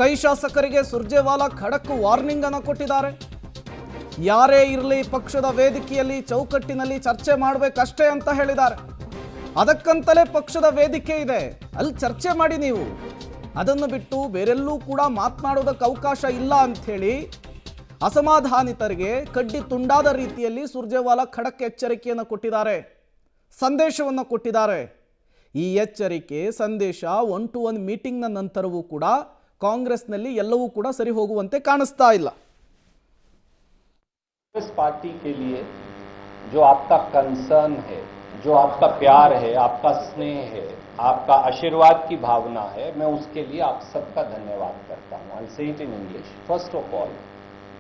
ಕೈ ಶಾಸಕರಿಗೆ ಸುರ್ಜೇವಾಲಾ ಖಡಕ್ ವಾರ್ನಿಂಗ್ ಅನ್ನು ಕೊಟ್ಟಿದ್ದಾರೆ. ಯಾರೇ ಇರಲಿ ಪಕ್ಷದ ವೇದಿಕೆಯಲ್ಲಿ ಚೌಕಟ್ಟಿನಲ್ಲಿ ಚರ್ಚೆ ಮಾಡಬೇಕಷ್ಟೇ ಅಂತ ಹೇಳಿದ್ದಾರೆ. ಅದಕ್ಕಂತಲೇ ಪಕ್ಷದ ವೇದಿಕೆ ಇದೆ, ಅಲ್ಲಿ ಚರ್ಚೆ ಮಾಡಿ ನೀವು, ಅದನ್ನು ಬಿಟ್ಟು ಬೇರೆಲ್ಲೂ ಕೂಡ ಮಾತನಾಡೋದಕ್ಕೆ ಅವಕಾಶ ಇಲ್ಲ ಅಂಥೇಳಿ ಅಸಮಾಧಾನಿತರಿಗೆ ಕಡ್ಡಿ ತುಂಡಾದ ರೀತಿಯಲ್ಲಿ ಸುರ್ಜೇವಾಲಾ ಖಡಕ್ ಎಚ್ಚರಿಕೆಯನ್ನು ಕೊಟ್ಟಿದ್ದಾರೆ, ಸಂದೇಶವನ್ನು ಕೊಟ್ಟಿದ್ದಾರೆ. ಈ ಎಚ್ಚರಿಕೆ ಸಂದೇಶ 1-to-1 ಮೀಟಿಂಗ್ನ ನಂತರವೂ ಕೂಡ ಕಾಂಗ್ರೆಸ್ನಲ್ಲಿ ಎಲ್ಲವೂ ಕೂಡ ಸರಿ ಹೋಗುವಂತೆ ಕಾಣಿಸ್ತಾ ಇಲ್ಲ. कांग्रेस पार्टी के लिए जो आपका कंसर्न है, जो आपका प्यार है, आपका स्नेह है, आपका आशीर्वाद की भावना है, मैं उसके लिए आप सबका धन्यवाद करता हूं. I'll say it in English. First of all,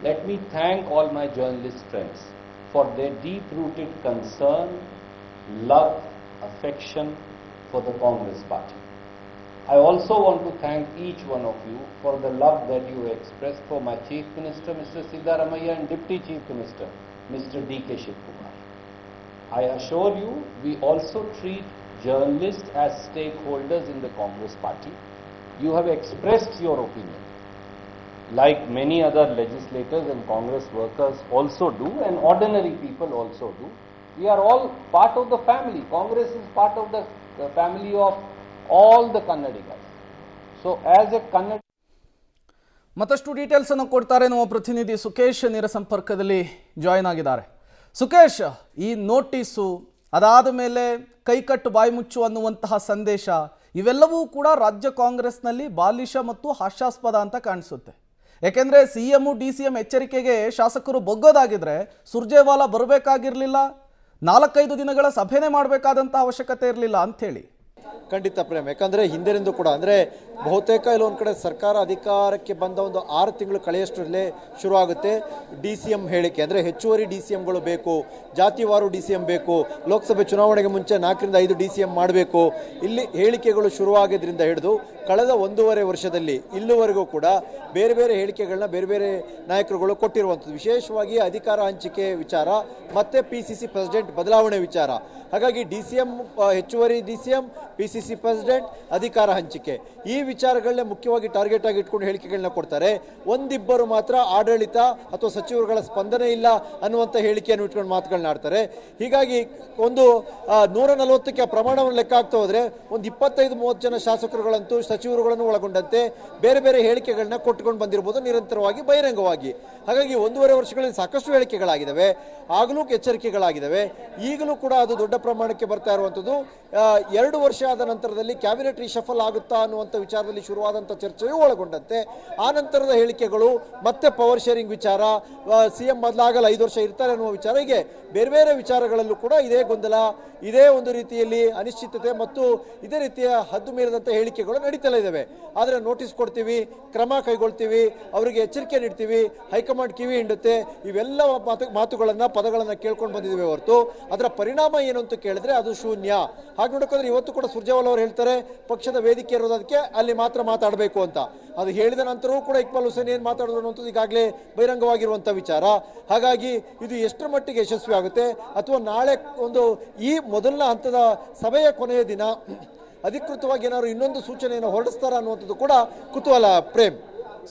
let me thank all my journalist friends for their deep-rooted concern, love, affection for the Congress party. I also want to thank each one of you for the love that you expressed for my Chief Minister, Mr. Siddaramaiah, and Deputy Chief Minister, Mr. D.K. Shivkumar. I assure you, we also treat journalists as stakeholders in the Congress party. You have expressed your opinion, like many other legislators and Congress workers also do, and ordinary people also do. We are all part of the family. Congress is part of the family of all the Kannadigas. So as a Kannada, ಮತ್ತಷ್ಟು details ಅನ್ನು ಕೊಡ್ತಾರೆ ನಮ್ಮ ಪ್ರತಿನಿಧಿ ಸುಕೇಶ್ ನೇರ ಸಂಪರ್ಕದಲ್ಲಿ join ಆಗಿದ್ದಾರೆ. ಸುಕೇಶ್, ಈ notice ಅದಾದ ಮೇಲೆ ಕೈಕಟ್ಟು ಬಾಯಿ ಮುಚ್ಚು ಅನ್ನುವಂತಹ ಸಂದೇಶ ಇವೆಲ್ಲವೂ ಕೂಡ ರಾಜ್ಯ ಕಾಂಗ್ರೆಸ್ನಲ್ಲಿ ಬಾಲಿಶ ಮತ್ತು ಹಾಸ್ಯಾಸ್ಪದ ಅಂತ ಕಾಣಿಸುತ್ತೆ. ಯಾಕೆಂದರೆ CM DCM ಎಚ್ಚರಿಕೆಗೆ ಶಾಸಕರು ಬಗ್ಗೋದಾಗಿದ್ರೆ ಸುರ್ಜೇವಾಲಾ ಬರಬೇಕಾಗಿರಲಿಲ್ಲ, 4-5 ದಿನಗಳ ಸಭೆನೇ ಮಾಡಬೇಕಾದಂಥ ಅವಶ್ಯಕತೆ ಇರಲಿಲ್ಲ ಅಂಥೇಳಿ. ಖಂಡಿತ ಪ್ರೇಮ್, ಯಾಕಂದರೆ ಹಿಂದಿನಿಂದ ಕೂಡ ಅಂದರೆ ಬಹುತೇಕ ಇಲ್ಲೊಂದು ಕಡೆ ಸರ್ಕಾರ ಅಧಿಕಾರಕ್ಕೆ ಬಂದ ಒಂದು 6 ತಿಂಗಳು ಕಳೆಯಷ್ಟರಲ್ಲೇ ಶುರುವಾಗುತ್ತೆ DCM ಹೇಳಿಕೆ. ಅಂದರೆ ಹೆಚ್ಚುವರಿ DCMಗಳು ಬೇಕು, ಜಾತಿವಾರು DCM ಬೇಕು, ಲೋಕಸಭೆ ಚುನಾವಣೆಗೆ ಮುಂಚೆ 4-5 DCM ಮಾಡಬೇಕು, ಇಲ್ಲಿ ಹೇಳಿಕೆಗಳು ಶುರುವಾಗಿದ್ದರಿಂದ ಹಿಡಿದು ಕಳೆದ 1.5 ವರ್ಷದಲ್ಲಿ ಇಲ್ಲಿವರೆಗೂ ಕೂಡ ಬೇರೆ ಬೇರೆ ಹೇಳಿಕೆಗಳನ್ನ ಬೇರೆ ಬೇರೆ ನಾಯಕರುಗಳು ಕೊಟ್ಟಿರುವಂಥದ್ದು. ವಿಶೇಷವಾಗಿ ಅಧಿಕಾರ ಹಂಚಿಕೆ ವಿಚಾರ ಮತ್ತು PCC ಪ್ರೆಸಿಡೆಂಟ್ ಬದಲಾವಣೆ ವಿಚಾರ. ಹಾಗಾಗಿ DCM, ಹೆಚ್ಚುವರಿ DCM, PCC ಪ್ರೆಸಿಡೆಂಟ್, ಅಧಿಕಾರ ಹಂಚಿಕೆ, ಈ ವಿಚಾರಗಳನ್ನೇ ಮುಖ್ಯವಾಗಿ ಟಾರ್ಗೆಟ್ ಆಗಿ ಇಟ್ಕೊಂಡು ಹೇಳಿಕೆಗಳನ್ನ ಕೊಡ್ತಾರೆ. ಒಂದಿಬ್ಬರು ಮಾತ್ರ ಆಡಳಿತ ಅಥವಾ ಸಚಿವರುಗಳ ಸ್ಪಂದನೆ ಇಲ್ಲ ಅನ್ನುವಂಥ ಹೇಳಿಕೆಯನ್ನು ಇಟ್ಕೊಂಡು ಮಾತುಗಳನ್ನ ಆಡ್ತಾರೆ. ಹೀಗಾಗಿ ಒಂದು 140ಕ್ಕೆ ಪ್ರಮಾಣವನ್ನು ಲೆಕ್ಕ ಆಗ್ತಾ ಹೋದರೆ ಒಂದು 25-30 ಜನ ಶಾಸಕರುಗಳಂತೂ ಸಚಿವರುಗಳನ್ನು ಒಳಗೊಂಡಂತೆ ಬೇರೆ ಬೇರೆ ಹೇಳಿಕೆಗಳನ್ನ ಕೊಟ್ಟುಕೊಂಡು ಬಂದಿರಬಹುದು, ನಿರಂತರವಾಗಿ ಬಹಿರಂಗವಾಗಿ. ಹಾಗಾಗಿ 1.5 ವರ್ಷಗಳಲ್ಲಿ ಸಾಕಷ್ಟು ಹೇಳಿಕೆಗಳಾಗಿದ್ದಾವೆ, ಆಗಲೂ ಎಚ್ಚರಿಕೆಗಳಾಗಿದ್ದಾವೆ. ಈಗಲೂ ಕೂಡ ಅದು ದೊಡ್ಡ ಪ್ರಮಾಣಕ್ಕೆ ಬರ್ತಾ ಇರುವಂಥದ್ದು. 2 ವರ್ಷ ಆದ ನಂತರದಲ್ಲಿ ಕ್ಯಾಬಿನೆಟ್ ರಿಶಫಲ್ ಆಗುತ್ತಾ ಅನ್ನುವಂಥ ವಿಚಾರದಲ್ಲಿ ಶುರುವಾದಂಥ ಚರ್ಚೆಯೂ ಒಳಗೊಂಡಂತೆ ಆ ನಂತರದ ಹೇಳಿಕೆಗಳು, ಮತ್ತೆ ಪವರ್ ಶೇರಿಂಗ್ ವಿಚಾರ, CM ಬದಲಾಗಲ್ಲ 5 ವರ್ಷ ಇರ್ತಾರೆ ಅನ್ನುವ ವಿಚಾರ, ಹೀಗೆ ಬೇರೆ ಬೇರೆ ವಿಚಾರಗಳಲ್ಲೂ ಕೂಡ ಇದೇ ಗೊಂದಲ, ಇದೇ ಒಂದು ರೀತಿಯಲ್ಲಿ ಅನಿಶ್ಚಿತತೆ ಮತ್ತು ಇದೇ ರೀತಿಯ ಹದ್ದು ಮೀರಿದಂಥ ಹೇಳಿಕೆಗಳು ನಡೀತಲೇ ಇದ್ದಾವೆ. ಆದರೆ ನೋಟಿಸ್ ಕೊಡ್ತೀವಿ, ಕ್ರಮ ಕೈಗೊಳ್ತೀವಿ, ಅವರಿಗೆ ಎಚ್ಚರಿಕೆ ನೀಡ್ತೀವಿ, ಹೈಕಮಾಂಡ್ ಕಿವಿ ಹಿಂಡುತ್ತೆ, ಇವೆಲ್ಲ ಮಾತುಗಳನ್ನು ಪದಗಳನ್ನು ಕೇಳ್ಕೊಂಡು ಬಂದಿದ್ದೀವಿ ಹೊರತು ಅದರ ಪರಿಣಾಮ ಏನು ಅಂತ ಕೇಳಿದ್ರೆ ಅದು ಶೂನ್ಯ. ಹಾಗೆ ನೋಡೋಕ್ಕೋದ್ರೆ ಇವತ್ತು ಕೂಡ ಸುರ್ಜೇವಾಲಾ ಅವರು ಹೇಳ್ತಾರೆ ಪಕ್ಷದ ವೇದಿಕೆ ಇರೋದಕ್ಕೆ ಅಲ್ಲಿ ಮಾತ್ರ ಮಾತಾಡಬೇಕು ಅಂತ. ಅದು ಹೇಳಿದ ನಂತರವೂ ಕೂಡ ಇಕ್ಬಾಲ್ ಹುಸೇನ್ ಏನು ಮಾತಾಡಿದ್ರು ಅನ್ನೋದು ಈಗಾಗಲೇ ಬಹಿರಂಗವಾಗಿರುವಂಥ ವಿಚಾರ. ಹಾಗಾಗಿ ಇದು ಎಷ್ಟರ ಮಟ್ಟಿಗೆ ಯಶಸ್ವಿ ಆಗುತ್ತೆ ಅಥವಾ ನಾಳೆ ಒಂದು ಈ ಮೊದಲನೇ ಹಂತದ ಸಭೆಯ ಕೊನೆಯ ದಿನ ಅಧಿಕೃತವಾಗಿ ಏನಾದ್ರು ಇನ್ನೊಂದು ಸೂಚನೆಯನ್ನು ಹೊರಡಿಸ್ತಾರ ಅನ್ನುವಂಥದ್ದು ಕೂಡ ಕುತೂಹಲ ಪ್ರೇಮ್.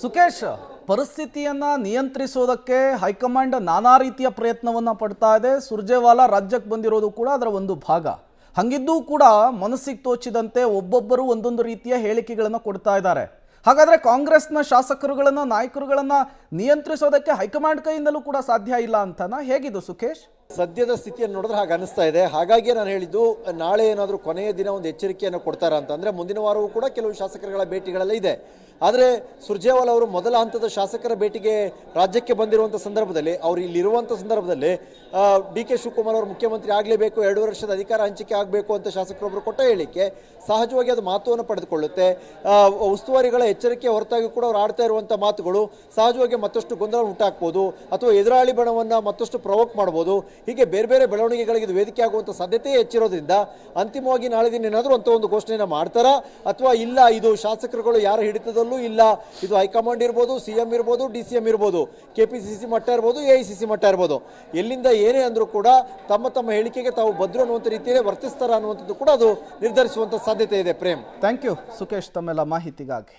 ಸುಕೇಶ್, ಪರಿಸ್ಥಿತಿಯನ್ನ ನಿಯಂತ್ರಿಸೋದಕ್ಕೆ ಹೈಕಮಾಂಡ್ ನಾನಾ ರೀತಿಯ ಪ್ರಯತ್ನವನ್ನ ಪಡ್ತಾ ಇದೆ. ಸುರ್ಜೇವಾಲಾ ರಾಜ್ಯಕ್ಕೆ ಬಂದಿರೋದು ಕೂಡ ಅದರ ಒಂದು ಭಾಗ. ಹಂಗಿದ್ದೂ ಕೂಡ ಮನಸ್ಸಿಗೆ ತೋಚಿದಂತೆ ಒಬ್ಬೊಬ್ಬರು ಒಂದೊಂದು ರೀತಿಯ ಹೇಳಿಕೆಗಳನ್ನು ಕೊಡ್ತಾ ಇದ್ದಾರೆ. ಹಾಗಾದರೆ ಕಾಂಗ್ರೆಸ್ನ ಶಾಸಕರುಗಳನ್ನು, ನಾಯಕರುಗಳನ್ನು ನಿಯಂತ್ರಿಸೋದಕ್ಕೆ ಹೈಕಮಾಂಡ್ ಕೈಯಿಂದಲೂ ಕೂಡ ಸಾಧ್ಯ ಇಲ್ಲ ಅಂತನಾ? ಹೇಗಿದು ಸುಕೇಶ್? ಸದ್ಯದ ಸ್ಥಿತಿಯನ್ನು ನೋಡಿದ್ರೆ ಹಾಗೆ ಅನಿಸ್ತಾ ಇದೆ. ಹಾಗಾಗಿ ನಾನು ಹೇಳಿದ್ದು ನಾಳೆ ಏನಾದರೂ ಕೊನೆಯ ದಿನ ಒಂದು ಎಚ್ಚರಿಕೆಯನ್ನು ಕೊಡ್ತಾರ ಅಂತಂದರೆ ಮುಂದಿನ ವಾರವೂ ಕೂಡ ಕೆಲವು ಶಾಸಕರುಗಳ ಭೇಟಿಗಳೆಲ್ಲ ಇದೆ. ಆದರೆ ಸುರ್ಜೇವಾಲಾ ಅವರು ಮೊದಲ ಹಂತದ ಶಾಸಕರ ಭೇಟಿಗೆ ರಾಜ್ಯಕ್ಕೆ ಬಂದಿರುವಂಥ ಸಂದರ್ಭದಲ್ಲಿ, ಅವರು ಇಲ್ಲಿರುವಂಥ ಸಂದರ್ಭದಲ್ಲಿ DK ಶಿವಕುಮಾರ್ ಅವರು ಮುಖ್ಯಮಂತ್ರಿ ಆಗಲೇಬೇಕು, 2 ವರ್ಷದ ಅಧಿಕಾರ ಹಂಚಿಕೆ ಆಗಬೇಕು ಅಂತ ಶಾಸಕರೊಬ್ಬರು ಕೊಟ್ಟ ಹೇಳಿಕೆ ಸಹಜವಾಗಿ ಅದು ಮಹತ್ವವನ್ನು ಪಡೆದುಕೊಳ್ಳುತ್ತೆ. ಉಸ್ತುವಾರಿಗಳ ಎಚ್ಚರಿಕೆ ಹೊರತಾಗಿ ಕೂಡ ಅವರು ಆಡ್ತಾ ಇರುವಂಥ ಮಾತುಗಳು ಸಹಜವಾಗಿ ಮತ್ತಷ್ಟು ಗೊಂದಲ ಉಂಟಾಗ್ಬೋದು ಅಥವಾ ಎದುರಾಳಿ ಬಣವನ್ನು ಮತ್ತಷ್ಟು ಪ್ರವೋಕ್ ಮಾಡ್ಬೋದು. ಹೀಗೆ ಬೇರೆ ಬೇರೆ ಬೆಳವಣಿಗೆಗಳಿಗೆ ಇದು ವೇದಿಕೆ ಆಗುವಂಥ ಸಾಧ್ಯತೆ ಹೆಚ್ಚಿರೋದ್ರಿಂದ ಅಂತಿಮವಾಗಿ ನಾಳೆ ದಿನ ಏನಾದರೂ ಅಂತ ಒಂದು ಘೋಷಣೆಯನ್ನು ಮಾಡ್ತಾರಾ ಅಥವಾ ಇಲ್ಲ ಇದು ಶಾಸಕರುಗಳು ಯಾರ ಹಿಡಿತದಲ್ಲೂ ಇಲ್ಲ, ಇದು ಹೈಕಮಾಂಡ್ ಇರ್ಬೋದು, CM ಇರ್ಬೋದು, DCM ಇರ್ಬೋದು, KPCC ಮಟ್ಟ ಇರ್ಬೋದು, AICC ಮಟ್ಟ ಇರ್ಬೋದು, ಎಲ್ಲಿಂದ ಏನೇ ಅಂದರೂ ಕೂಡ ತಮ್ಮ ಹೇಳಿಕೆಗೆ ತಾವು ಭದ್ರ ಅನ್ನುವಂಥ ರೀತಿಯಲ್ಲಿ ವರ್ತಿಸ್ತಾರ ಅನ್ನುವಂಥದ್ದು ಕೂಡ ಅದು ನಿರ್ಧರಿಸುವಂಥ ಸಾಧ್ಯತೆ ಇದೆ ಪ್ರೇಮ್. ಥ್ಯಾಂಕ್ ಯು ಸುಕೇಶ್ ತಮ್ಮೆಲ್ಲ ಮಾಹಿತಿಗಾಗಿ.